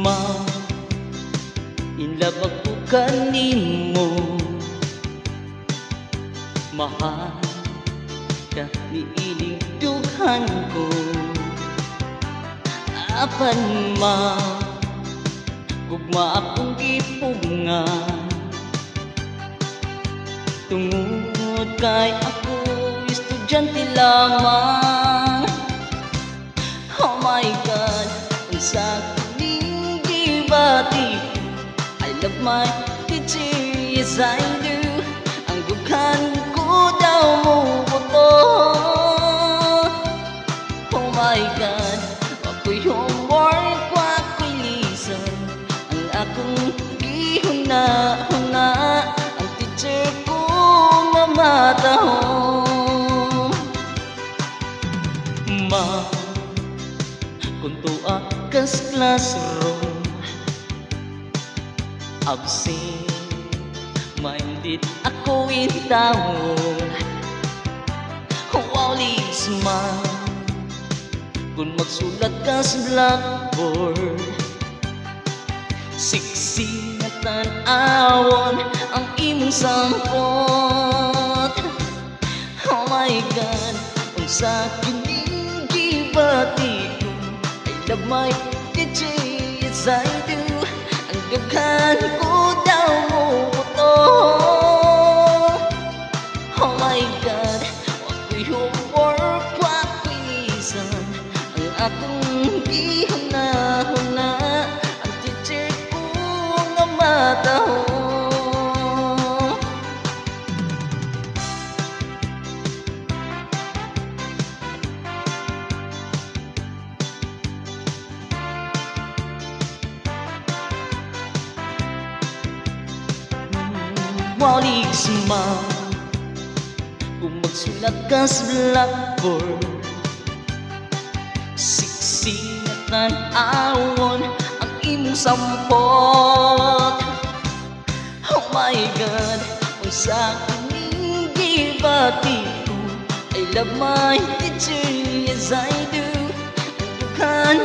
Ma, inlove ako kanimo. Mahal ka niining dughan ko. Apan ma, gugma akong gipungan. Tungod kay ako estudyante lamang. Oh my God, unsa kining gibati? I love my teacher, yes I do. Ang dughan ko daw mo buto. Oh my God, ako'y homework ko, ako'y lisan. Ang akong gihuna-huna, ang teacher ko mamatahon. Ma, kung tuwa kas classroom, absent-minded ako intawon. Wow, lisma, kung magsulat kas blackboard, siksi na tan-awon ang imong sampot. Oh my God, unsa kining gibati ko? I love my teacher, yes I do. Ang dughan ko daw mo buto. Oh my God, ako'y homework, ako'y lisan. Ang akong gihuna-huna, ang teacher ko nga matahon. Walisma, kung magsulat ka sa blackboard, siksi na tan-awon ang imong sampot. Oh my God, unsa kining gibati ko? I love my teacher, yes I do. Ang dughan